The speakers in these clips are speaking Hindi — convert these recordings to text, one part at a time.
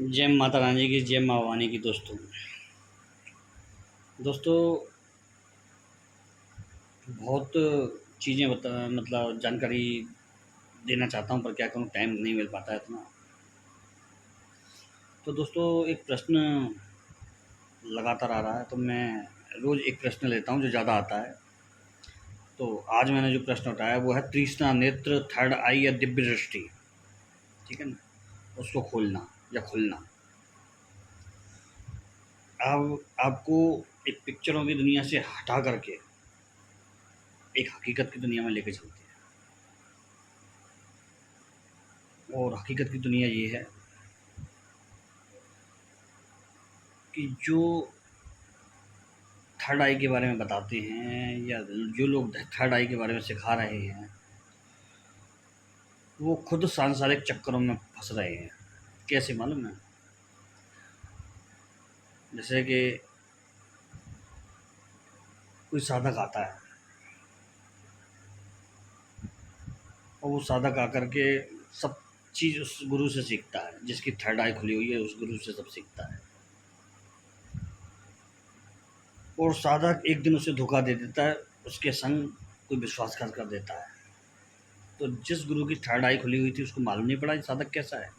जय माता रानी की, जय माँ भवानी की। दोस्तों बहुत चीज़ें मतलब जानकारी देना चाहता हूँ, पर क्या करूँ, टाइम नहीं मिल पाता है इतना। तो दोस्तों एक प्रश्न लगातार आ रहा है, तो मैं रोज़ एक प्रश्न लेता हूँ जो ज़्यादा आता है। तो आज मैंने जो प्रश्न उठाया वो है तृष्णा नेत्र, थर्ड आई या दिव्य दृष्टि। ठीक है ना, उसको खोलना या खुलना। अब आपको एक पिक्चरों की दुनिया से हटा करके एक हकीकत की दुनिया में लेके चलते हैं। और हकीकत की दुनिया ये है कि जो थर्ड आई के बारे में बताते हैं या जो लोग थर्ड आई के बारे में सिखा रहे हैं, वो खुद सांसारिक चक्करों में फंस रहे हैं। कैसे मालूम है? जैसे कि कोई साधक आता है और वो साधक आकर के सब चीज़ उस गुरु से सीखता है। जिसकी थर्ड आई खुली हुई है उस गुरु से सब सीखता है। और साधक एक दिन उसे धोखा दे देता है, उसके संग कोई विश्वासघात कर देता है। तो जिस गुरु की थर्ड आई खुली हुई थी उसको मालूम नहीं पड़ा ये साधक कैसा है।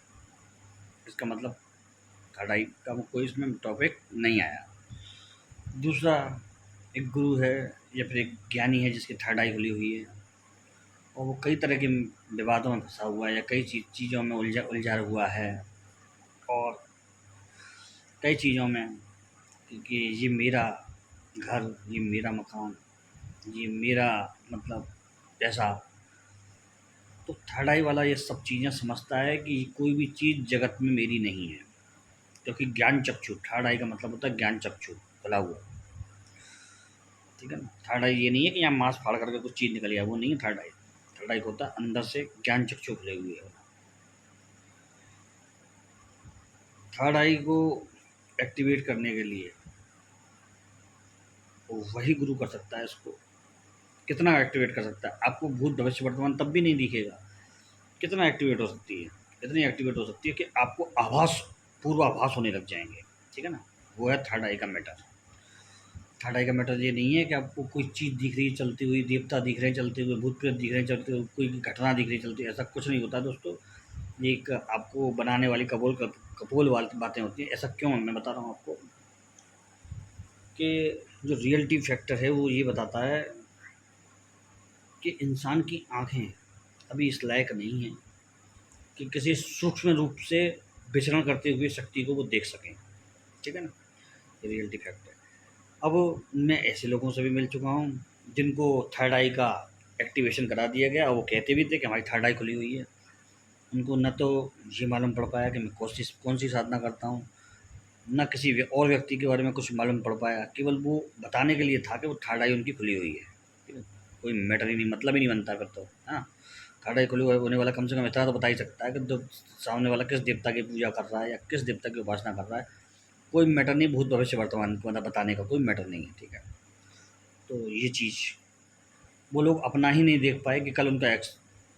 इसका मतलब थर्ड आई का वो कोई इसमें टॉपिक नहीं आया। दूसरा, एक गुरु है या फिर एक ज्ञानी है जिसकी थर्ड आई खुली हुई है और वो कई तरह के विवादों में फंसा हुआ है या कई चीज़ों में उलझा उलझा हुआ है। और कई चीज़ों में कि ये मेरा घर, ये मेरा मकान, ये मेरा मतलब पैसा। तो थर्ड आई वाला ये सब चीज़ें समझता है कि कोई भी चीज़ जगत में मेरी नहीं है, क्योंकि ज्ञान चक्षु, थर्ड आई का मतलब होता है ज्ञान चक्षु खुला हुआ। ठीक है ना, थर्ड आई ये नहीं है कि यहाँ मांस फाड़ करके कुछ चीज़ निकल गया, वो नहीं है थर्ड आई। थर्ड आई होता है अंदर से ज्ञान चक्षु खुले हुए है। थर्ड आई को एक्टिवेट करने के लिए तो वही गुरु कर सकता है इसको। कितना एक्टिवेट कर सकता है? आपको भूत भविष्य वर्तमान तब भी नहीं दिखेगा। कितना एक्टिवेट हो सकती है? इतनी एक्टिवेट हो सकती है कि आपको आभास, पूर्वाभास होने लग जाएंगे। ठीक है ना, वो है थर्ड आई का मैटर। थर्ड आई का मैटर ये नहीं है कि आपको कोई चीज़ दिख रही है चलती हुई, देवता दिख रहे हैं चलते हुए, भूत प्रेत दिख रहे हैं चलते हुए, कोई घटना दिख रही है चलती हुई, ऐसा कुछ नहीं होता दोस्तों। ये एक आपको बनाने वाली कपोल वाली बातें होती हैं। ऐसा क्यों मैं बता रहा हूँ आपको कि जो रियलिटी फैक्टर है वो ये बताता है कि इंसान की आँखें अभी इस लायक नहीं हैं कि किसी सूक्ष्म रूप से विचरण करते हुए शक्ति को वो देख सकें। ठीक है ना, ये रियलिटी फैक्ट है। अब मैं ऐसे लोगों से भी मिल चुका हूँ जिनको थर्ड आई का एक्टिवेशन करा दिया गया और वो कहते भी थे कि हमारी थर्ड आई खुली हुई है। उनको न तो ये मालूम पड़ पाया कि मैं कौन सी साधना करता हूँ, ना किसी और व्यक्ति के बारे में कुछ मालूम पड़ पाया। केवल वो बताने के लिए था कि वो थर्ड आई उनकी खुली हुई है। ठीक है? कोई मैटर ही नहीं, मतलब ही नहीं बनता फिर तो। हाँ, थर्ड आई खुली होने वाला कम से कम इतना तो बता ही सकता है कि सामने वाला किस देवता की पूजा कर रहा है या किस देवता की उपासना कर रहा है। कोई मैटर नहीं, भूत भविष्य वर्तमान को मतलब बताने का कोई मैटर नहीं है। ठीक है, तो ये चीज़ वो लोग अपना ही नहीं देख पाए कि कल उनका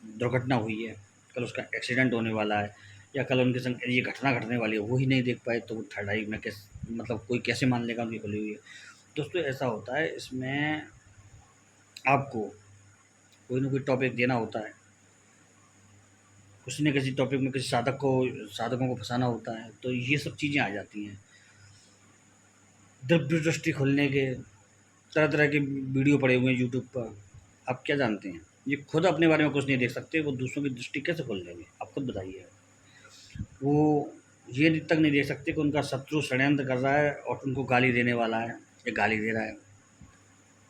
दुर्घटना हुई है, कल उसका एक्सीडेंट होने वाला है या कल उनके संग ये घटना घटने वाली है, वो ही नहीं देख पाए। तो वो थर्ड आई में कैसे, मतलब कोई कैसे मान लेगा उनकी खुली हुई है। दोस्तों ऐसा होता है, इसमें आपको कोई ना कोई टॉपिक देना होता है, किसी न किसी टॉपिक में किसी साधकों को फंसाना होता है, तो ये सब चीज़ें आ जाती हैं। दिव्य दृष्टि खुलने के तरह तरह के वीडियो पड़े हुए हैं यूट्यूब पर। आप क्या जानते हैं? ये खुद अपने बारे में कुछ नहीं देख सकते, वो दूसरों की दृष्टि कैसे खोल लेंगे? आप खुद बताइए। वो ये तक नहीं देख सकते कि उनका शत्रु षड्यंत्र कर रहा है और उनको गाली देने वाला है या गाली दे रहा है,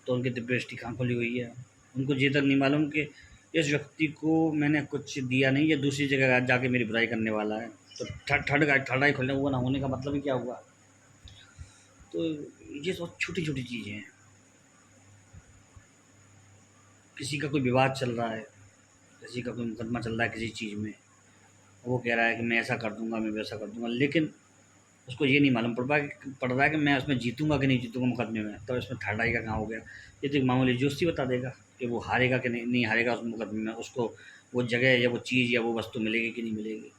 तो उनकी दिव्य दृष्टि कहाँ खुली हुई है? उनको ये तक नहीं मालूम कि इस व्यक्ति को मैंने कुछ दिया नहीं, या दूसरी जगह जाके मेरी बुराई करने वाला है। तो थर्ड आई खुलने हुआ ना होने का मतलब ही क्या हुआ? तो ये सब छोटी छोटी चीज़ें हैं। किसी का कोई विवाद चल रहा है, किसी का कोई मुकदमा चल रहा है किसी चीज़ में, वो कह रहा है कि मैं ऐसा कर दूंगा, मैं वैसा कर दूंगा, लेकिन उसको ये नहीं मालूम पड़ रहा है कि मैं उसमें जीतूंगा कि नहीं जीतूंगा मुकदमे में। तो इसमें थर्ड आई का कहाँ हो गया? ये तो एक मामूली जोशी बता देगा कि वो हारेगा कि नहीं हारेगा उस मुकदमे में, उसको वो जगह या वो चीज़ या वो वस्तु मिलेगी कि नहीं मिलेगी।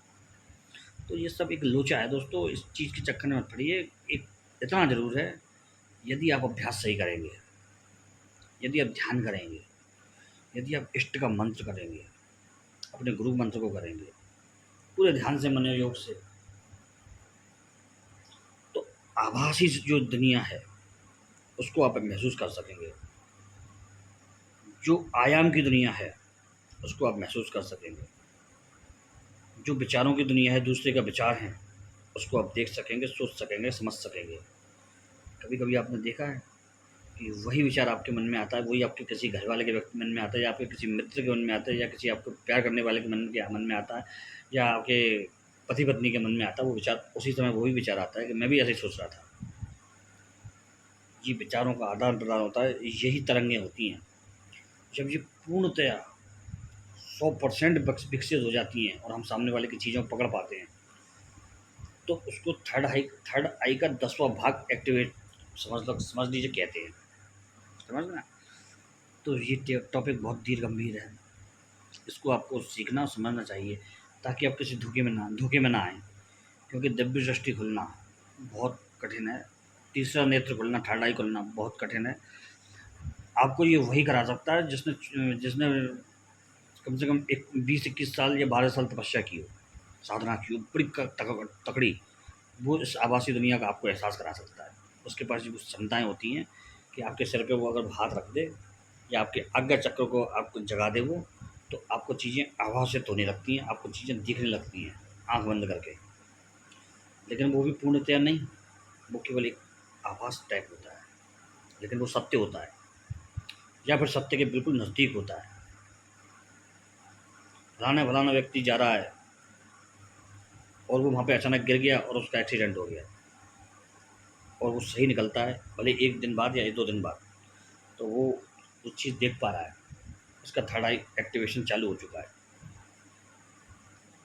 तो ये सब एक लोचा है दोस्तों, इस चीज़ के चक्कर में मत पड़िए। एक इतना ज़रूर है, यदि आप अभ्यास सही करेंगे, यदि आप ध्यान करेंगे, यदि आप इष्ट का मंत्र करेंगे, अपने गुरु मंत्र को करेंगे पूरे ध्यान से, मनोयोग से, तो आभासी जो दुनिया है उसको आप महसूस कर सकेंगे। जो आयाम की दुनिया है उसको आप महसूस कर सकेंगे। जो विचारों की दुनिया है, दूसरे का विचार है, उसको आप देख सकेंगे, सोच सकेंगे, समझ सकेंगे। कभी कभी आपने देखा है कि वही विचार आपके मन में आता है, वही आपके किसी घर वाले के व्यक्ति मन में आता है, या आपके किसी मित्र के मन में आता है, या किसी आपको प्यार करने वाले के मन में आता है, या आपके पति पत्नी के मन में आता है वो विचार। उसी समय वही विचार आता है कि मैं भी ऐसे ही सोच रहा था। ये विचारों का आदान प्रदान होता है, यही तरंगें होती हैं। जब ये पूर्णतया 100% विकसित हो जाती हैं और हम सामने वाले की चीज़ों को पकड़ पाते हैं, तो उसको थर्ड आई का 10वां भाग एक्टिवेट समझ लीजिए कहते हैं। समझ ना? तो ये टॉपिक बहुत दीर्घ गंभीर है, इसको आपको सीखना और समझना चाहिए ताकि आप किसी धोखे में ना आएँ। क्योंकि दिव्य दृष्टि खुलना बहुत कठिन है, तीसरा नेत्र खुलना, थर्ड आई खुलना बहुत कठिन है। आपको ये वही करा सकता है जिसने जिसने कम से कम एक 20-21 साल या 12 साल तपस्या की हो, साधना की हो बड़ी तकड़ी। वो इस आभासी दुनिया का आपको एहसास करा सकता है। उसके पास जो कुछ क्षमताएँ होती हैं कि आपके सिर पे वो अगर हाथ रख दे या आपके आज्ञा चक्र को आपको जगा दे वो, तो आपको चीज़ें आभासित होने लगती हैं, आपको चीज़ें दिखने लगती हैं आँख बंद करके। लेकिन वो भी पूर्णतया नहीं, वो केवल एक आभास टाइप होता है, लेकिन वो सत्य होता है, या फिर सत्य के बिल्कुल नज़दीक होता है। फलाना व्यक्ति जा रहा है और वो वहाँ पे अचानक गिर गया और उसका एक्सीडेंट हो गया, और वो सही निकलता है भले 1 दिन बाद या 2 दिन बाद, तो वो उस चीज़ देख पा रहा है, उसका थर्ड आई एक्टिवेशन चालू हो चुका है।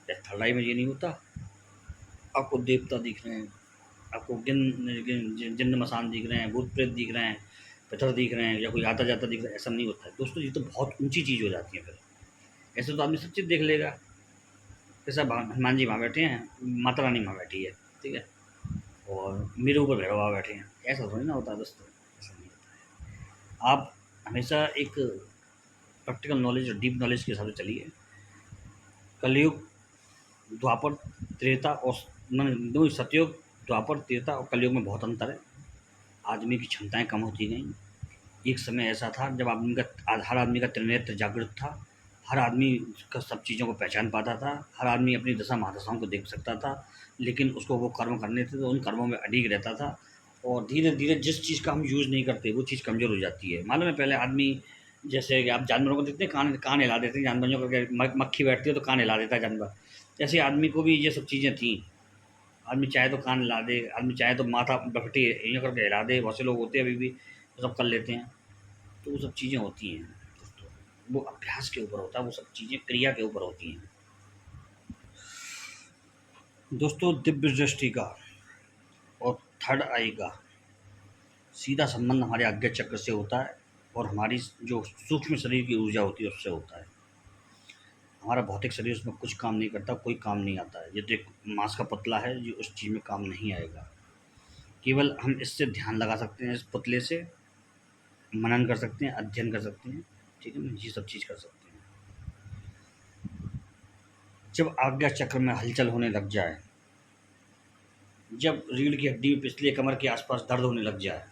या थर्ड आई में ये नहीं होता, आपको देवता दिख रहे हैं, आपको जिन्न मसान दिख रहे हैं, भूत प्रेत दिख रहे हैं, पितर दिख रहे हैं, या कोई आता जाता दिख रहा है, ऐसा नहीं होता है दोस्तों। ये तो बहुत ऊंची चीज़ हो जाती है। फिर ऐसे तो आदमी सब चीज़ देख लेगा, जैसा हनुमान जी वहाँ बैठे हैं, माता रानी वहाँ बैठी है, ठीक है, और मेरे ऊपर भैरव बाबा बैठे हैं, ऐसा थोड़ी ना होता है दोस्तों, ऐसा नहीं होता है। आप हमेशा एक प्रैक्टिकल नॉलेज और डीप नॉलेज के हिसाब से चलिए। कलयुग, द्वापर, त्रेता और दो सतयुग, द्वापर, त्रेता और कलयुग में बहुत अंतर है। आदमी की क्षमताएं कम होती गईं। एक समय ऐसा था जब हर आदमी का त्रिनेत्र जागृत था, हर आदमी का सब चीज़ों को पहचान पाता था, हर आदमी अपनी दशा महादशाओं को देख सकता था, लेकिन उसको वो कर्म करने थे तो उन कर्मों में अडिग रहता था। और धीरे धीरे जिस चीज़ का हम यूज़ नहीं करते वो चीज़ कमज़ोर हो जाती है। मालूम है, पहले आदमी, जैसे कि आप जानवरों को देखते हैं, कान कान हिला देते हैं जानवरों को, मक्खी बैठती है तो कान हिला देता है जानवर, जैसे आदमी को भी ये सब चीज़ें थी। आदमी चाहे तो कान हिला दे, आदमी चाहे तो माथा बफटी यूँ करके हिला दे, बहुत से लोग होते हैं अभी भी वो सब कर लेते हैं। तो वो सब चीज़ें होती हैं दोस्तों, वो अभ्यास के ऊपर होता है, वो सब चीज़ें क्रिया के ऊपर होती हैं दोस्तों। दिव्य दृष्टि का और थर्ड आई का सीधा संबंध हमारे आज्ञा चक्र से होता है, और हमारी जो सूक्ष्म शरीर की ऊर्जा होती है उससे होता है। हमारा भौतिक शरीर उसमें कुछ काम नहीं करता, कोई काम नहीं आता है। ये तो एक मांस का पुतला है जो उस चीज़ में काम नहीं आएगा। केवल हम इससे ध्यान लगा सकते हैं, इस पुतले से मनन कर सकते हैं, अध्ययन कर सकते हैं, ठीक है ना, ये सब चीज़ कर सकते हैं। जब आज्ञा चक्र में हलचल होने लग जाए, जब रीढ़ की हड्डी में पिछले कमर के आसपास दर्द होने लग जाए,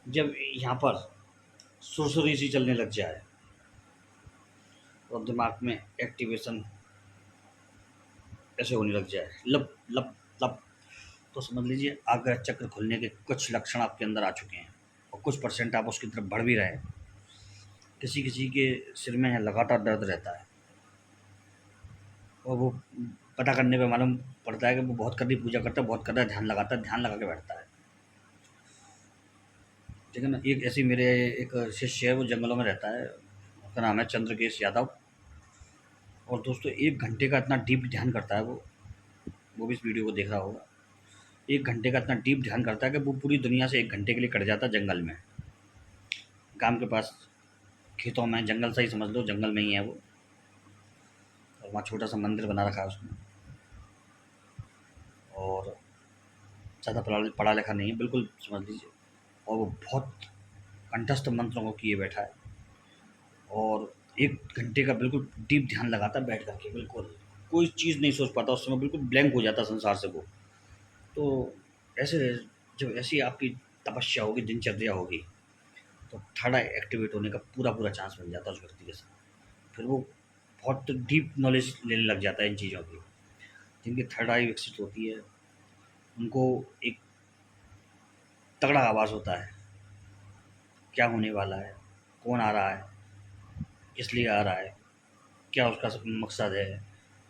जब यहाँ पर सुरसुरी सी चलने लग जाए और दिमाग में एक्टिवेशन ऐसे होने लग जाए, लब लब लब, तो समझ लीजिए आज्ञा चक्र खुलने के कुछ लक्षण आपके अंदर आ चुके हैं, और कुछ परसेंट आप उसकी तरफ बढ़ भी रहे हैं। किसी किसी के सिर में लगातार दर्द रहता है, और वो पता करने पे मालूम पड़ता है कि वो बहुत कड़ी पूजा करता है, बहुत कड़ा ध्यान लगाता है, ध्यान लगा के बैठता है, ठीक है ना। एक ऐसी मेरे एक शिष्य है, वो जंगलों में रहता है, उसका नाम है चंद्रकेश यादव। और दोस्तों 1 घंटे का इतना डीप ध्यान करता है वो भी इस वीडियो को देख रहा होगा। 1 घंटे का इतना डीप ध्यान करता है कि वो पूरी दुनिया से 1 घंटे के लिए कट जाता है जंगल में, गांव के पास, खेतों में, जंगल से ही समझ लो, जंगल में ही है वो। और वहाँ छोटा सा मंदिर बना रखा है उसने। ज़्यादा पढ़ा लिखा नहीं है, बिल्कुल समझ लीजिए। और वो बहुत कंठस्थ मंत्रों को किए बैठा है और 1 घंटे का बिल्कुल डीप ध्यान लगाता है बैठ कर के, बिल्कुल। कोई चीज़ नहीं सोच पाता उस समय, बिल्कुल ब्लैंक हो जाता है संसार से वो। तो ऐसे जब ऐसी आपकी तपस्या होगी, दिनचर्या होगी, तो थर्ड आई एक्टिवेट होने का पूरा-पूरा चांस मिल जाता है उस व्यक्ति के साथ। फिर वो बहुत डीप नॉलेज लेने लग जाता है इन चीज़ों की। जिनकी थर्ड आई विकसित होती है, उनको एक तगड़ा आवाज़ होता है, क्या होने वाला है, कौन आ रहा है, किस लिए आ रहा है, क्या उसका मकसद है,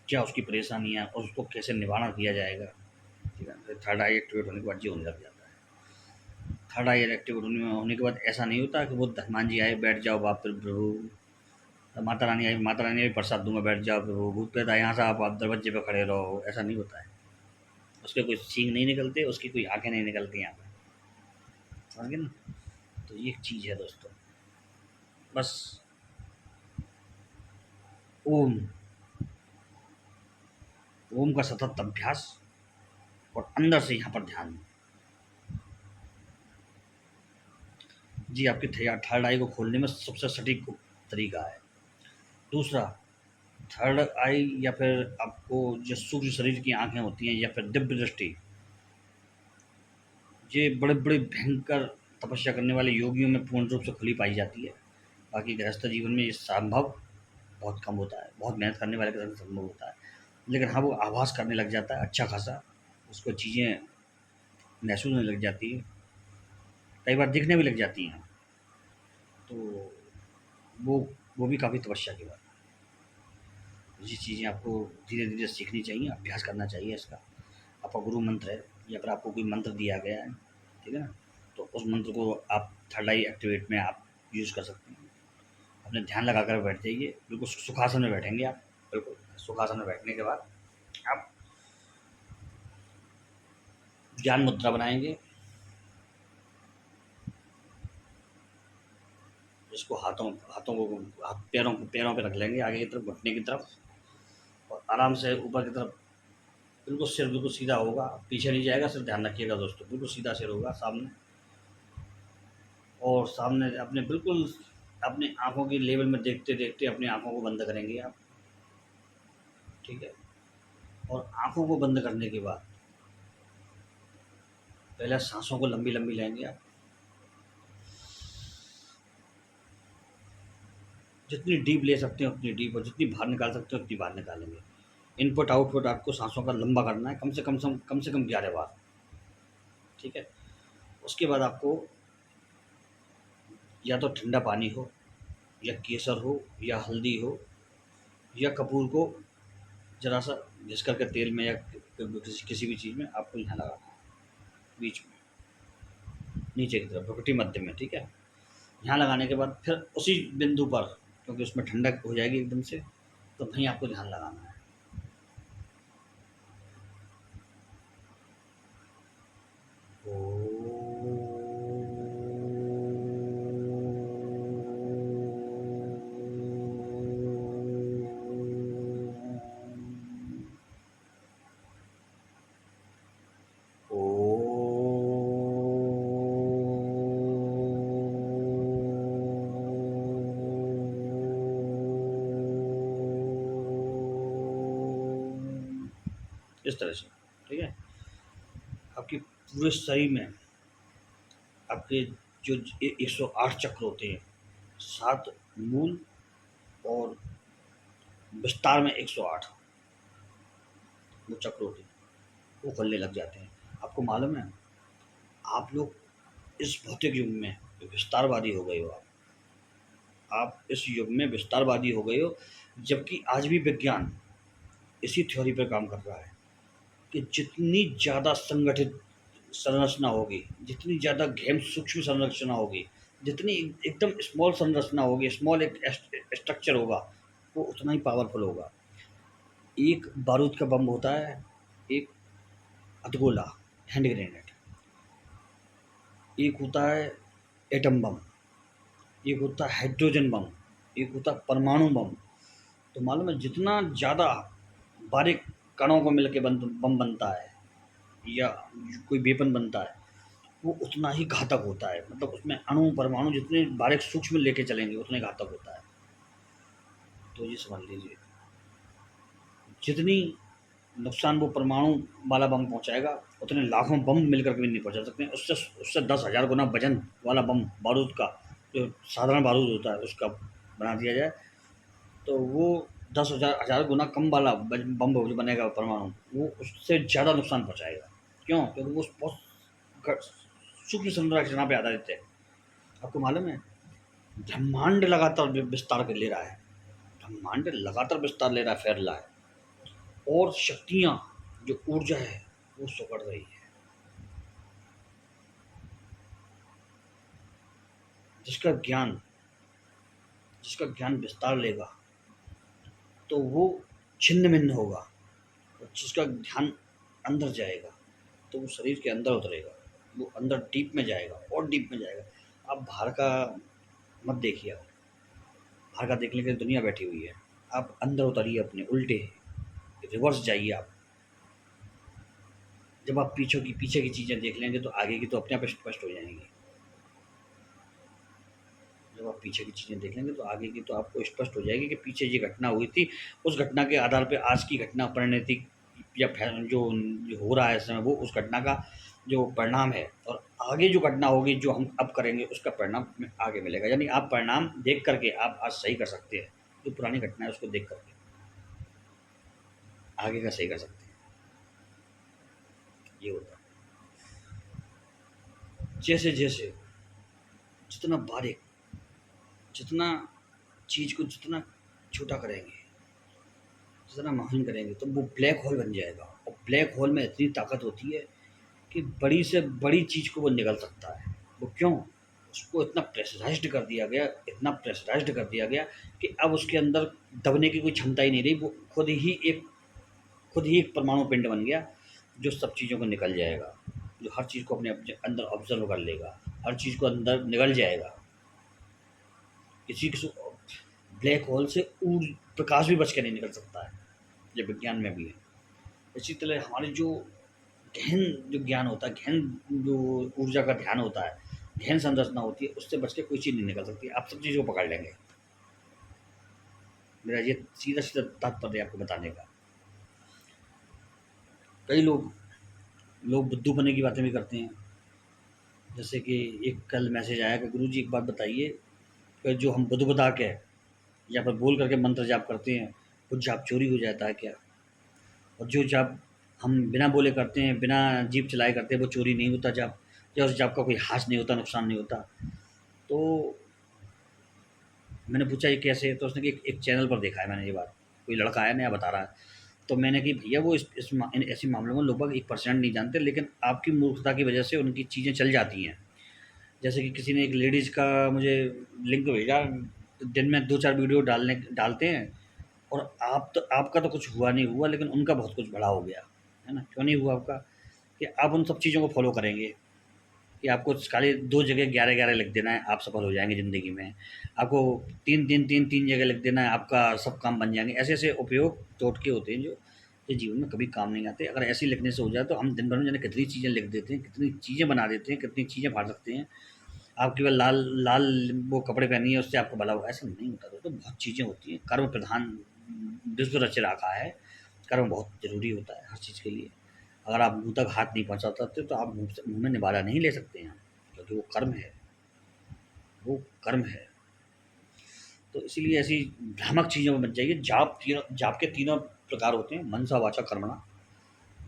क्या उसकी परेशानियाँ और उसको कैसे निवारण किया जाएगा। ठीक है, फिर थर्ड आई एक्टिवेट होने के बाद ये होने लग जाता है। थर्ड आई एक्टिवेट होने के बाद ऐसा नहीं होता कि वो हनुमान जी आए बैठ जाओ बाप रे प्रभु, माता रानी आई, माता रानी भी प्रसाद दूंगा बैठ जाओ प्रभु, भूत प्रेत आए यहाँ से आप दरवाजे पे खड़े रहो, ऐसा नहीं होता है। उसके कोई सींग नहीं निकलते, उसकी कोई आंखें नहीं निकलती यहाँ पे, समझ गए ना। तो ये एक चीज़ है दोस्तों, बस ओम, ओम का सतत अभ्यास और अंदर से यहाँ पर ध्यान। जी आपकी थर्ड आई को खोलने में सबसे सटीक तरीका है। दूसरा, थर्ड आई या फिर आपको जो सूक्ष्म शरीर की आंखें होती हैं या फिर दिव्य दृष्टि, ये बड़े बड़े भयंकर तपस्या करने वाले योगियों में पूर्ण रूप से खुली पाई जाती है। बाकी गृहस्थ जीवन में ये संभव बहुत कम होता है, बहुत मेहनत करने वाले के साथ संभव होता है। लेकिन हाँ, वो आभास करने लग जाता है अच्छा खासा, उसको चीज़ें महसूस होने लग जाती है, कई बार दिखने भी लग जाती हैं। तो वो वो भी काफ़ी तपस्या की बात है। ये चीज़ें आपको धीरे-धीरे सीखनी चाहिए, अभ्यास करना चाहिए इसका। आपका गुरु मंत्र है या फिर आपको कोई मंत्र दिया गया है, ठीक है ना? तो उस मंत्र को आप थर्ड आई एक्टिवेट में आप यूज़ कर सकते हैं। अपने ध्यान लगाकर बैठ जाइए, बिल्कुल सुखासन में बैठेंगे आप, बिल्कुल। सुखासन में बैठने के बाद आप ज्ञान मुद्रा बनाएँगे, इसको हाथों हाथों को पैरों पे रख लेंगे आगे की तरफ, घुटने की तरफ, और आराम से ऊपर की तरफ, बिल्कुल सिर बिल्कुल सीधा होगा, पीछे नहीं जाएगा, सिर्फ ध्यान रखिएगा दोस्तों, बिल्कुल सीधा सिर होगा सामने। और सामने अपने बिल्कुल अपनी आँखों की लेवल में देखते-देखते अपनी आँखों को बंद करेंगे आप, ठीक है? और आँखों को बंद करने के बाद पहले साँसों को लंबी-लंबी लेंगे आप। जितनी डीप ले सकते हैं उतनी डीप, और जितनी बाहर निकाल सकते हैं उतनी बाहर निकालेंगे। इनपुट आउटपुट आपको साँसों का लंबा करना है, कम से कम 11 बार, ठीक है? उसके बाद आपको या तो ठंडा पानी हो, या केसर हो, या हल्दी हो, या कपूर को ज़रा-सा घिस कर के तेल में या किसी भी चीज़ में आपको यहाँ लगाना है, बीच में, नीचे की तरफ, भ्रुकुटी मध्य में, ठीक है? यहाँ लगाने के बाद फिर उसी बिंदु पर, क्योंकि उसमें ठंडक हो जाएगी एकदम से, तो वहीं आपको ध्यान लगाना है। इस तरह से, ठीक है? आपके पूरे शरीर में आपके जो 108 चक्र होते हैं, 7 मूल और विस्तार में 108 वो चक्र होते हैं, वो खुलने लग जाते हैं। आपको मालूम है, आप लोग इस भौतिक युग में विस्तारवादी हो गए हो आप इस युग में विस्तारवादी हो गए हो, जबकि आज भी विज्ञान इसी थ्योरी पे काम कर रहा है कि जितनी ज़्यादा संगठित संरचना होगी, जितनी ज़्यादा गहन सूक्ष्म संरचना होगी, जितनी एकदम स्मॉल संरचना होगी, स्मॉल एक स्ट्रक्चर होगा, वो उतना ही पावरफुल होगा। एक बारूद का बम होता है, एक हथगोला, हैंड ग्रेनेड, एक होता है एटम बम, एक होता है हाइड्रोजन बम, एक होता है परमाणु बम। तो मालूम है जितना ज़्यादा बारीक कणों को मिलके बम बनता है, या कोई वेपन बनता है, वो उतना ही घातक होता है। मतलब उसमें अणु परमाणु जितने बारीक सूक्ष्म लेके चलेंगे उतने घातक होता है। तो ये समझ लीजिए, जितनी नुकसान वो परमाणु वाला बम पहुंचाएगा उतने लाखों बम मिलकर के भी नहीं पहुंचा सकते। उससे उससे 10,000 गुना वजन वाला बम बारूद का, जो साधारण बारूद होता है उसका बना दिया जाए, तो वो 10,000 गुना कम वाला बम जो बनेगा परमाणु, वो उससे ज़्यादा नुकसान पहुंचाएगा। क्यों? क्योंकि वो बहुत सूक्ष्म संरचना पे आधारित है। आपको मालूम है, ब्रह्मांड लगातार विस्तार कर ले रहा है, ब्रह्मांड लगातार विस्तार ले रहा है, फैल रहा है, और शक्तियाँ, जो ऊर्जा है, वो सुगड़ रही है। जिसका ज्ञान जिसका ज्ञान विस्तार लेगा तो वो छिन्न भिन्न होगा, और जिसका ध्यान अंदर जाएगा तो वो शरीर के अंदर उतरेगा, वो अंदर डीप में जाएगा और डीप में जाएगा। आप बाहर का मत देखिए, आप बाहर का देखने के लिए दुनिया बैठी हुई है। आप अंदर उतरिए, अपने उल्टे रिवर्स जाइए। आप जब आप पीछे की चीज़ें देख लेंगे तो आगे की तो अपने आप स्पष्ट हो जाएंगी। जब आप पीछे की चीज़ें देख लेंगे तो आगे की तो आपको स्पष्ट हो जाएगी कि पीछे ये घटना हुई थी, उस घटना के आधार पे आज की घटना परिणति या जो हो रहा है इस समय, वो उस घटना का जो परिणाम है, और आगे जो घटना होगी जो हम अब करेंगे उसका परिणाम हमें आगे मिलेगा। यानी आप परिणाम देख करके आप आज सही कर सकते हैं, जो पुरानी घटना है उसको देख करके आगे का सही कर सकते हैं। ये होता है। जैसे जैसे जितना बारीक, जितना चीज़ को जितना छोटा करेंगे, जितना महान करेंगे, तो वो ब्लैक होल बन जाएगा। और ब्लैक होल में इतनी ताकत होती है कि बड़ी से बड़ी चीज़ को वो निगल सकता है। वो क्यों? उसको इतना प्रेशराइज्ड कर दिया गया, इतना प्रेशराइज्ड कर दिया गया कि अब उसके अंदर दबने की कोई क्षमता ही नहीं रही। वो खुद ही एक परमाणु पिंड बन गया, जो सब चीज़ों को निकल जाएगा, जो हर चीज़ को अपने अपने अंदर ऑब्जर्व कर लेगा, हर चीज़ को अंदर निगल जाएगा। किसी किसी ब्लैक होल से प्रकाश भी बच के नहीं निकल सकता है। ये विज्ञान में भी है। इसी तरह हमारे जो गहन जो ज्ञान होता है, गहन जो ऊर्जा का ध्यान होता है, गहन संरचना होती है, उससे बच के कोई चीज़ नहीं निकल सकती। आप सब चीज़ों को पकड़ लेंगे। मेरा ये सीधा सीधा तात्पर्य आपको बताने का। कई लोग बुद्धूपने की बातें भी करते हैं। जैसे कि एक कल मैसेज आया कि गुरुजी एक बात बताइए कि जो हम बुद्ध बता के या फिर बोल करके मंत्र जाप करते हैं, वो जाप चोरी हो जाता है क्या? और जो जाप हम बिना बोले करते हैं, बिना जीभ चलाए करते हैं, वो चोरी नहीं होता जाप? या उस जाप का कोई हास नहीं होता, नुकसान नहीं होता? तो मैंने पूछा ये कैसे? तो उसने कि एक चैनल पर देखा है मैंने ये बात, कोई लड़का आया नया बता रहा है। तो मैंने कि भैया वो इन ऐसे मामलों में लगभग 1% नहीं जानते, लेकिन आपकी मूर्खता की वजह से उनकी चीज़ें चल जाती हैं। जैसे कि किसी ने एक लेडीज़ का मुझे लिंक भेजा, दिन में 2-4 वीडियो डालते हैं, और आपका तो कुछ हुआ नहीं हुआ, लेकिन उनका बहुत कुछ बड़ा हो गया, है ना? क्यों नहीं हुआ आपका? कि आप उन सब चीज़ों को फ़ॉलो करेंगे कि आपको खाली 2 जगह 11-11 लिख देना है, आप सफल हो जाएँगे ज़िंदगी में। आपको 3-3 जगह लिख देना है, आपका सब काम बन जाएँगे। ऐसे-ऐसे उपयोग टोटके होते हैं जो ये जीवन में कभी काम नहीं आते। अगर ऐसे ही लिखने से हो जाए तो हम दिन भर में जाने कितनी चीज़ें लिख देते हैं, कितनी चीज़ें बना देते हैं, कितनी चीज़ें फाड़ सकते हैं। आप केवल लाल लाल वो कपड़े पहनिए, उससे आपको भला होगा, ऐसा नहीं होता। तो बहुत चीज़ें होती हैं। कर्म प्रधान विश्व रच रखा है। कर्म बहुत ज़रूरी होता है हर चीज़ के लिए। अगर आप मुँह तक हाथ नहीं पहुँचा सकते तो आप मुँह में निवाला नहीं ले सकते हैं, क्योंकि वो कर्म है, वो कर्म है। तो इसीलिए ऐसी भ्रामक चीज़ों में मत जाइए। जाप के तीनों प्रकार होते हैं, मनसा वाचा कर्मणा।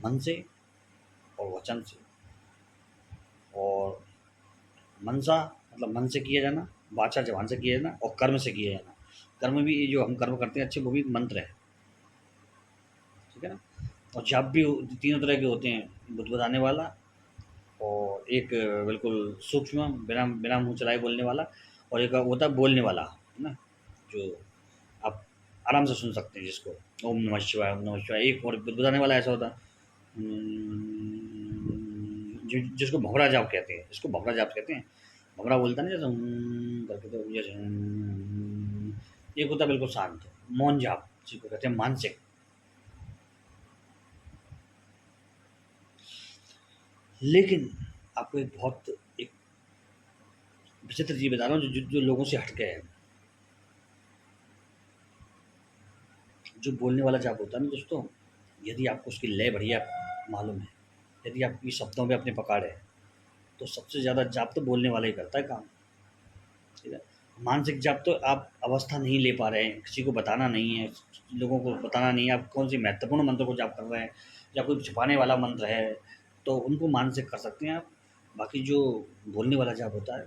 मन से और वचन से, और मनसा मतलब मन से किया जाना, वाचा ज़बान से किया जाना, और कर्म से किया जाना। कर्म भी जो हम कर्म करते हैं अच्छे, वो भी मंत्र है, ठीक है ना? और जाप भी तीनों तरह के होते हैं, बुदबुदाने वाला, और एक बिल्कुल सूक्ष्म बिना बिना मुँह चलाए बोलने वाला, और एक होता है बोलने वाला, है ना? जो आप आराम से सुन सकते हैं जिसको, ओम नमः शिवाय, ओम नमः शिवाय। एक और बुदबुदाने वाला ऐसा होता है, जिसको भंवरा जाप कहते हैं, जिसको भंवरा जाप कहते हैं। भंवरा बोलता है ना जैसे करके, तो जैसे एक होता है बिल्कुल शांत मौन जाप, जिसको कहते हैं मानसिक। लेकिन आपको एक बहुत एक विचित्र चीज़ बता रहा हूँ जो लोगों से हट के है। जो बोलने वाला जाप होता है ना दोस्तों, यदि आपको उसकी लय बढ़िया मालूम है, यदि आपकी शब्दों पे अपनी पकड़ है, तो सबसे ज़्यादा जाप तो बोलने वाला ही करता है काम। ठीक है? मानसिक जाप तो आप अवस्था नहीं ले पा रहे हैं, किसी को बताना नहीं है, लोगों को बताना नहीं है आप कौन-सी महत्वपूर्ण मंत्र को जाप कर रहे हैं या कोई छुपाने वाला मंत्र है, तो उनको मानसिक कर सकते हैं आप। बाकी जो बोलने वाला जाप होता है,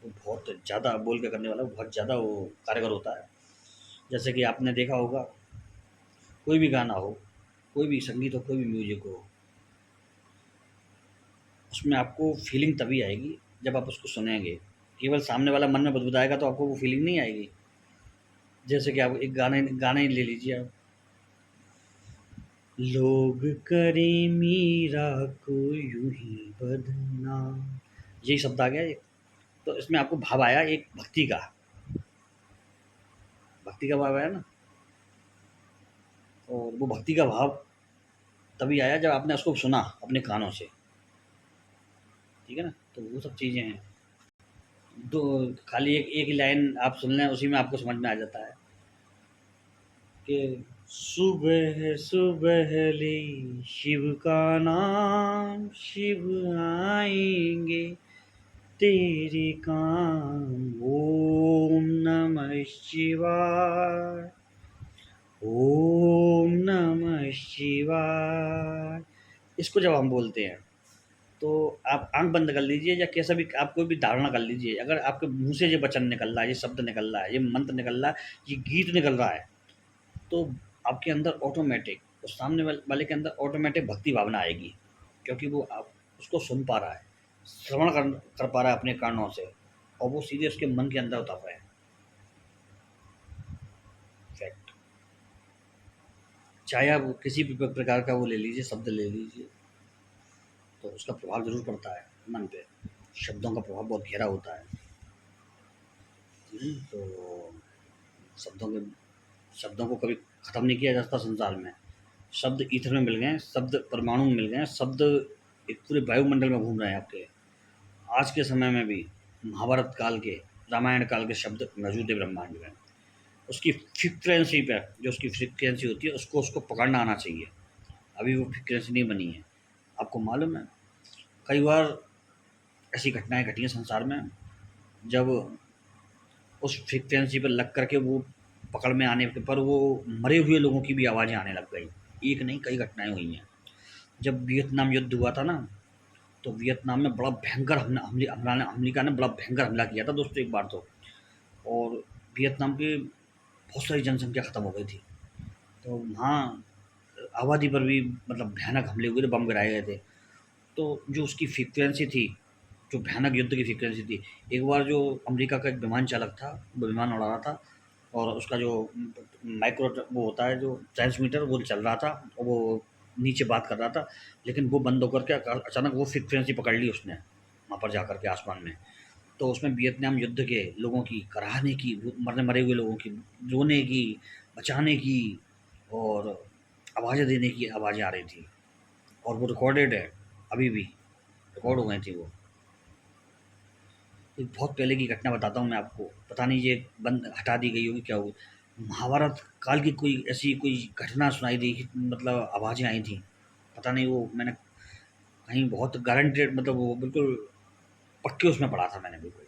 वो बहुत ज़्यादा बोल के करने वाला बहुत ज़्यादा वो कारगर होता है। जैसे कि आपने देखा होगा, कोई भी गाना हो, कोई भी संगीत हो, कोई भी म्यूज़िक हो, उसमें आपको फ़ीलिंग तभी आएगी जब आप उसको सुनेंगे। केवल सामने वाला मन में बदबुदाएगा तो आपको वो फ़ीलिंग नहीं आएगी। जैसे कि आप एक गाना ही ले लीजिए आप। लोग करें मीरा को यूं ही बदनाम, यही शब्द आ गया एक। तो इसमें आपको भाव आया एक भक्ति का भाव आया ना। और वो भक्ति का भाव तभी आया जब आपने उसको सुना अपने कानों से। ठीक है ना, तो वो सब चीज़ें हैं। दो खाली एक ही लाइन आप सुन लें, उसी में आपको समझ में आ जाता है कि सुबह सुबहले शिव का नाम, शिव आएंगे तेरे काम, ओम नमः शिवाय, ओम नमः शिवाय। इसको जब हम बोलते हैं तो आप आंख बंद कर लीजिए या कैसा भी आप कोई भी धारणा कर लीजिए, अगर आपके मुंह से ये वचन निकल रहा है, ये शब्द निकल रहा है, ये मंत्र निकल रहा है, ये गीत निकल रहा है, तो आपके अंदर ऑटोमेटिक उस सामने वाले के अंदर ऑटोमेटिक भक्ति भावना आएगी, क्योंकि वो आप उसको सुन पा रहा है, श्रवण कर पा रहा है अपने कानों से, और वो सीधे उसके मन के अंदर उतर रहा है। फैक्ट। चाहे आप किसी भी प्रकार का वो ले लीजिए, शब्द ले लीजिए, तो उसका प्रभाव ज़रूर पड़ता है मन पे। शब्दों का प्रभाव बहुत गहरा होता है। तो शब्दों को कभी ख़त्म नहीं किया जा सकता संसार में। शब्द ईथर में मिल गए, शब्द परमाणु में मिल गए, शब्द एक पूरे वायुमंडल में घूम रहे हैं आपके। आज के समय में भी महाभारत काल के, रामायण काल के शब्द मौजूद है ब्रह्मांड में। उसकी फ्रीक्वेंसी पे, जो उसकी फ्रीक्वेंसी होती है, उसको पकड़ना आना चाहिए। अभी वो फ्रीक्वेंसी नहीं बनी है। आपको मालूम है, कई बार ऐसी घटनाएँ घटी हैं संसार में, जब उस फ्रीक्वेंसी पे लग कर के वो पकड़ में आने के पर वो मरे हुए लोगों की भी आवाज़ें आने लग गई। एक नहीं, कई घटनाएँ हुई हैं। जब वियतनाम युद्ध हुआ था ना, तो वियतनाम में बड़ा भयंकर अमेरिका ने बड़ा भयंकर हमला किया था दोस्तों एक बार तो। और वियतनाम की बहुत सारी जनसंख्या ख़त्म हो गई थी। तो वहाँ आबादी पर भी मतलब भयानक हमले हुए थे, बम गिराए गए थे। तो जो उसकी फ्रीक्वेंसी थी, जो भयानक युद्ध की फ्रीक्वेंसी थी, एक बार जो अमेरिका का एक विमान चालक था, वो विमान उड़ा रहा था, और उसका जो माइक्रो वो होता है जो ट्रांसमीटर, वो चल रहा था, और वो नीचे बात कर रहा था, लेकिन वो बंद होकर के अचानक वो फ्रीक्वेंसी पकड़ ली उसने वहाँ पर जाकर के आसमान में। तो उसमें वियतनाम युद्ध के लोगों की कराहने की, मरे हुए लोगों की रोने की, बचाने की, और आवाज़ें देने की आवाज़ें आ रही थी। और वो रिकॉर्डेड है, अभी भी रिकॉर्ड हो गई थी वो। एक बहुत पहले की घटना बताता हूँ मैं आपको, पता नहीं ये बंद हटा दी गई होगी क्या हुई। महाभारत काल की कोई ऐसी कोई घटना सुनाई दी, मतलब आवाज़ें आई थी, पता नहीं वो मैंने कहीं बहुत गारंटेड, मतलब वो बिल्कुल पक्के उसमें पढ़ा था मैंने, बिल्कुल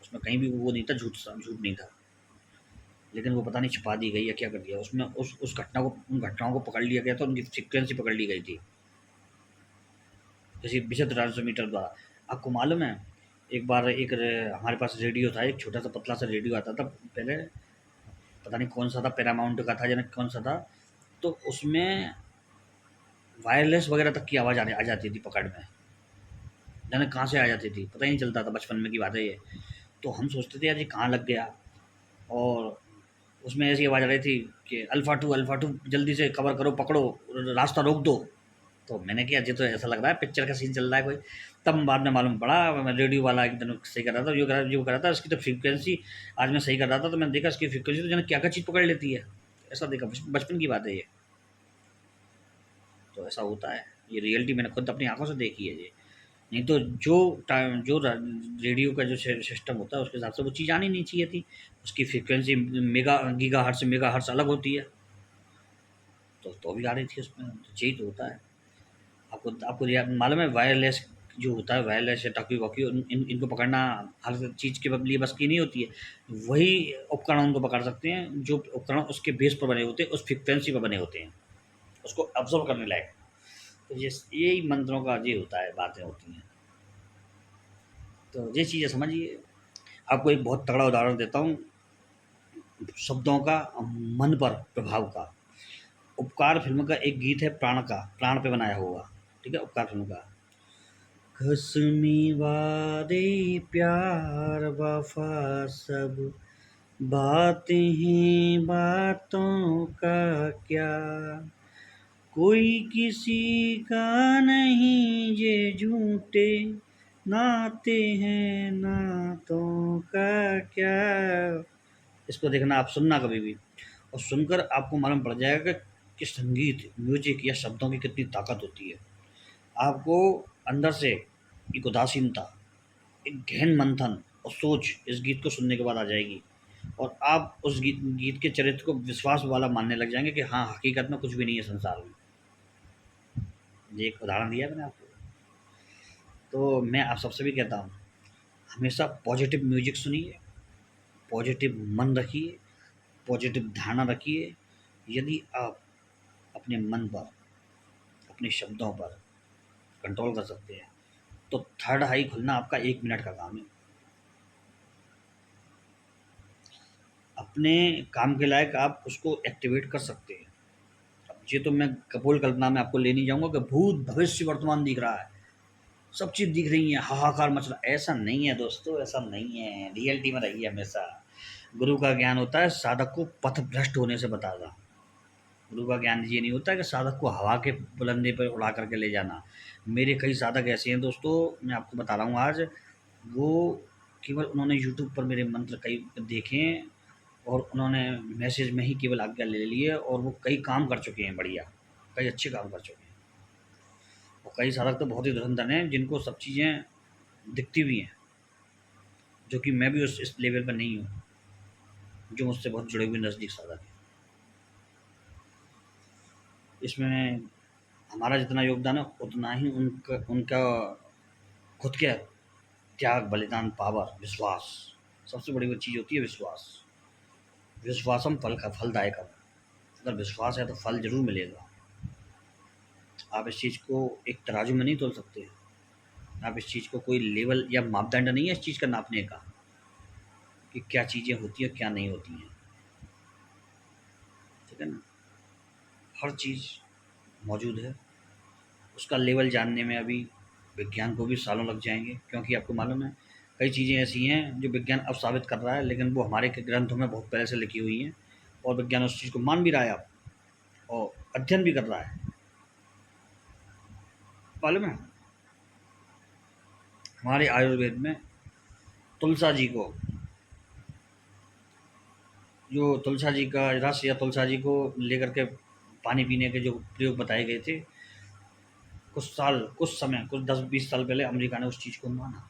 उसमें कहीं भी वो नहीं था, झूठ नहीं था। लेकिन वो पता नहीं छुपा दी गई या क्या कर दिया उसमें, उस घटना को, उन घटनाओं को पकड़ लिया गया था, उनकी फ्रीक्वेंसी पकड़ ली गई थी किसी विचित्र ट्रांसमीटर द्वारा। आपको मालूम है, एक बार हमारे पास रेडियो था, एक छोटा सा पतला सा रेडियो आता था पहले, पता नहीं कौन सा था, पैरामाउंट का था या कौन सा था। तो उसमें वायरलेस वगैरह तक की आवाज़ आ जाती थी पकड़ में, जाने कहाँ से आ जाती थी, पता ही नहीं चलता था, बचपन में की बात है ये। तो हम सोचते थे यार ये कहाँ लग गया, और उसमें ऐसी आवाज़ आ रही थी कि अल्फ़ा टू जल्दी से कवर करो, पकड़ो, रास्ता रोक दो। तो मैंने किया, ये तो ऐसा लग रहा है पिक्चर का सीन चल रहा है कोई। तब बाद में मालूम पड़ा, मैं रेडियो वाला एकदम सही कर रहा था, जो कर रहा था, इसकी तो फ्रीक्वेंसी आज मैं सही कर रहा था, तो मैंने देखा इसकी फ्रीक्वेंसी तो जाने क्या क्या चीज़ पकड़ लेती है। ऐसा देखा, बचपन की बात है ये। तो ऐसा होता है, ये रियलिटी मैंने खुद अपनी आंखों से देखी है ये। नहीं तो जो टाइम जो रेडियो का जो सिस्टम होता है उसके हिसाब से वो चीज़ आनी नहीं चाहिए थी। उसकी फ्रीक्वेंसी मेगा गीगाहर्ट्ज़ से मेगाहर्ट्ज़ अलग होती है, तो भी आ रही थी उसमें, तो यही तो होता है। आपको आपको ये मालूम है वायरलेस जो होता है, वायरलेस या टॉकी-वॉकी इनको पकड़ना हर चीज़ के लिए बस की नहीं होती है। वही उपकरण उनको पकड़ सकते हैं जो उपकरण उसके बेस पर बने होते हैं, उस फ्रीक्वेंसी पर बने होते हैं, उसको ऑब्ज़र्व करने लायक। तो यही मंत्रों का ये होता है, बातें होती हैं। तो ये चीज़ें समझिए। आपको एक बहुत तगड़ा उदाहरण देता हूँ शब्दों का मन पर प्रभाव का। उपकार फ़िल्म का एक गीत है प्राण का, प्राण पे बनाया हुआ, ठीक है? उपकार फ़िल्म का। कसमी वादे प्यार वफ़ा सब बातें हैं बातों का क्या, कोई किसी का नहीं ये झूठे नाते हैं नातों का क्या। इसको देखना, आप सुनना कभी भी, और सुनकर आपको मालूम पड़ जाएगा कि संगीत, म्यूज़िक या शब्दों की कितनी ताकत होती है। आपको अंदर से एक उदासीनता, एक गहन मंथन और सोच इस गीत को सुनने के बाद आ जाएगी, और आप उस गीत गीत के चरित्र को विश्वास वाला मानने लग जाएंगे कि हाँ, हकीकत में कुछ भी नहीं है संसार में। ये एक उदाहरण दिया मैंने आपको। तो मैं आप सबसे भी कहता हूँ, हमेशा पॉजिटिव म्यूजिक सुनिए, पॉजिटिव मन रखिए, पॉजिटिव धारणा रखिए। यदि आप अपने मन पर, अपने शब्दों पर कंट्रोल कर सकते हैं, तो थर्ड आई खुलना आपका 1 मिनट का काम है। अपने काम के लायक आप उसको एक्टिवेट कर सकते हैं। अब ये तो मैं कपोल कल्पना में आपको ले नहीं जाऊँगा कि भूत, भविष्य, वर्तमान दिख रहा है, सब चीज़ दिख रही है, हाहाकार मच रहा है। ऐसा नहीं है दोस्तों, ऐसा नहीं है। रियलिटी में रहिए हमेशा। गुरु का ज्ञान होता है साधक को पथभ्रष्ट होने से बचाना। गुरु का ज्ञान ये नहीं होता कि साधक को हवा के बुलंदे पर उड़ा करके ले जाना। मेरे कई साधक ऐसे हैं दोस्तों, मैं आपको बता रहा हूँ आज, वो केवल उन्होंने यूट्यूब पर मेरे मंत्र कई देखे और उन्होंने मैसेज में ही केवल आज्ञा ले ली है, और वो कई काम कर चुके हैं बढ़िया, कई अच्छे काम कर चुके हैं। और कई साधक तो बहुत ही धुरंधर हैं जिनको सब चीज़ें दिखती भी हैं, जो कि मैं भी उस इस लेवल पर नहीं हूँ, जो मुझसे बहुत जुड़े हुए नज़दीक साधक हैं। इसमें हमारा जितना योगदान है उतना ही उनका उनका खुद के त्याग, बलिदान, पावर, विश्वास, सबसे बड़ी वो चीज़ होती है विश्वास। विश्वासम फलदायकम। अगर विश्वास है तो फल ज़रूर मिलेगा। आप इस चीज़ को एक तराजू में नहीं तोल सकते। आप इस चीज़ को कोई लेवल या मापदंड नहीं है इस चीज़ का नापने का कि क्या चीज़ें होती हैं, क्या नहीं होती हैं, ठीक है ना? हर चीज़ मौजूद है। उसका लेवल जानने में अभी विज्ञान को भी सालों लग जाएँगे, क्योंकि आपको मालूम है कई चीज़ें ऐसी हैं जो विज्ञान अब साबित कर रहा है, लेकिन वो हमारे के ग्रंथों में बहुत पहले से लिखी हुई हैं, और विज्ञान उस चीज़ को मान भी रहा है अब, और अध्ययन भी कर रहा है। मालूम है हमारे आयुर्वेद में तुलसा जी को, जो तुलसा जी का रस या तुलसा जी को लेकर के पानी पीने के जो प्रयोग बताए गए थे, कुछ साल, कुछ समय, कुछ 10-20 साल पहले अमेरिका ने उस चीज़ को माना।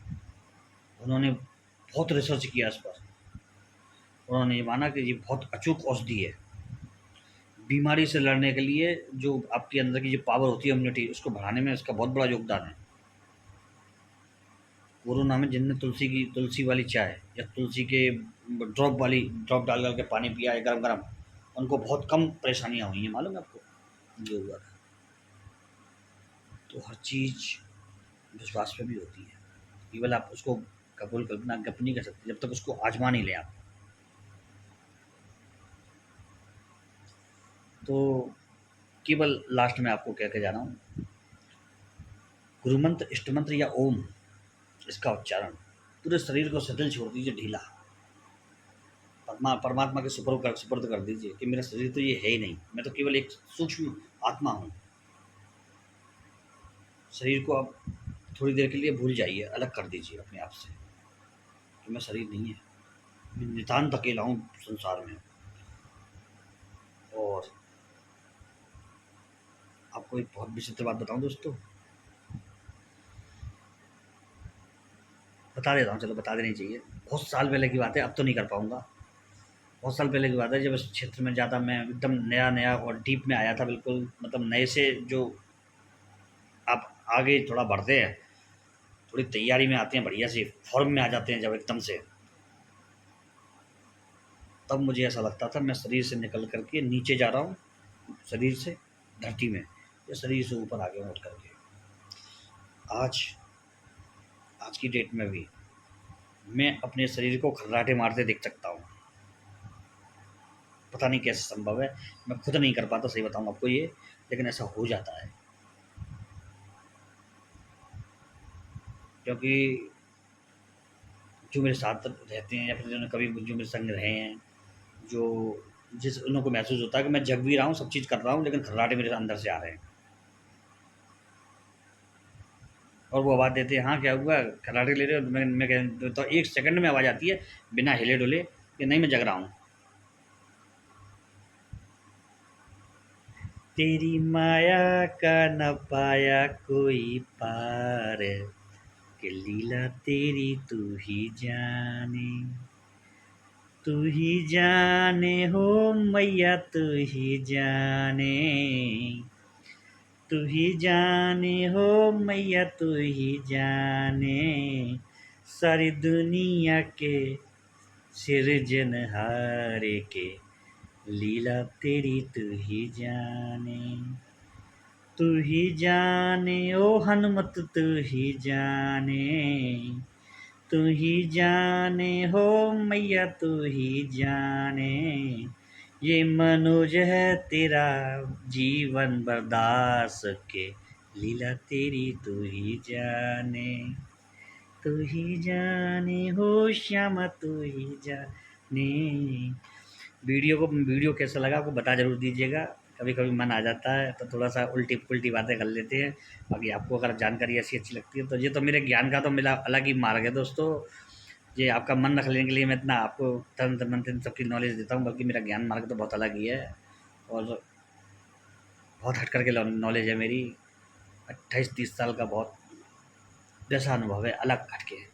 उन्होंने बहुत रिसर्च किया इस पर। उन्होंने ये माना कि ये बहुत अचूक औषधि है। बीमारी से लड़ने के लिए जो आपके अंदर की जो पावर होती है इम्यूनिटी, उसको बढ़ाने में इसका बहुत बड़ा योगदान है। कोरोना में जिनने तुलसी वाली चाय या तुलसी के ड्रॉप डाल कर के पानी पिया है गरम-गरम, उनको बहुत कम परेशानियाँ हुई हैं, मालूम है आपको? ये हुआ था। तो हर चीज़ विश्वास पे भी होती है। केवल आप उसको कपोल कल्पना गप नहीं कर सकते जब तक उसको आज़मा नहीं लें आप। तो केवल लास्ट में आपको कह के जा रहा हूँ, गुरुमंत्र, इष्टमंत्र या ओम, इसका उच्चारण पूरे शरीर को शिथिल छोड़ दीजिए, ढीला। परमात्मा के सुपुर्द कर दीजिए कि मेरा शरीर तो ये है ही नहीं, मैं तो केवल एक सूक्ष्म आत्मा हूँ। शरीर को आप थोड़ी देर के लिए भूल जाइए, अलग कर दीजिए अपने आप से कि मैं शरीर नहीं है, मैं नितांत अकेला हूँ संसार में। और आपको एक बहुत विचित्र बात बताऊँ दोस्तों, बता देता हूँ, चलो बता देनी चाहिए। बहुत साल पहले की बात है, अब तो नहीं कर पाऊँगा। बहुत साल पहले की बात है, जब इस क्षेत्र में ज़्यादा मैं एकदम नया-नया और डीप में आया था बिल्कुल, मतलब नए से जो आप आगे थोड़ा बढ़ते हैं, थोड़ी तैयारी में आते हैं, बढ़िया सी फ़ॉर्म में आ जाते हैं जब एकदम से, तब मुझे ऐसा लगता था मैं शरीर से निकल कर के नीचे जा रहा हूँ, शरीर से धरती में, या शरीर से ऊपर आ गया हूँ उठ कर के। आज आज की डेट में भी मैं अपने शरीर को खर्राटे मारते देख सकता हूँ। पता नहीं कैसे संभव है, मैं खुद नहीं कर पाता, सही बताऊँ आपको ये, लेकिन ऐसा हो जाता है। क्योंकि जो मेरे साथ रहते हैं या फिर जिन्होंने कभी जो मेरे संग रहे हैं, जो जिस उनको महसूस होता है कि मैं जग भी रहा हूँ, सब चीज़ कर रहा हूँ, लेकिन खर्राटे मेरे अंदर से आ रहे हैं। और वो आवाज़ देते हैं, हाँ, क्या हुआ? खर्राटे ले रहे हो? मैं कह तो 1 सेकंड में आवाज़ आती है, बिना हिले-डुले, कि नहीं, मैं जग रहा हूँ। तेरी माया का न पाया कोई पार, कि लीला तेरी तू ही जाने। तू ही जाने हो मैया, तू ही जाने। तू ही जाने हो मैया, तू ही जाने। सारी दुनिया के सिरजनहार के, लीला तेरी तू ही जाने। तू ही जाने ओ हनुमत, तू ही जाने। तू ही जाने हो मैया, तू ही जाने। ये मनोज है तेरा जीवन बर्दाश्त के, लीला तेरी तू ही जाने। तू ही जाने हो श्यामा, तू ही जाने। वीडियो कैसा लगा आपको बता ज़रूर दीजिएगा। कभी कभी मन आ जाता है तो थोड़ा सा उल्टी पुल्टी बातें कर लेते हैं। बाकी आपको अगर जानकारी ऐसी अच्छी लगती है तो ये तो मेरे ज्ञान का तो मेरा अलग ही मार्ग है दोस्तों। ये आपका मन रख लेने के लिए मैं इतना आपको तंत्र मंत्र सबकी नॉलेज देता हूँ, बल्कि मेरा ज्ञान मार्ग तो बहुत अलग ही है। और बहुत हट कर के नॉलेज है मेरी। 28-30 साल का बहुत वैसा अनुभव है, अलग हट के।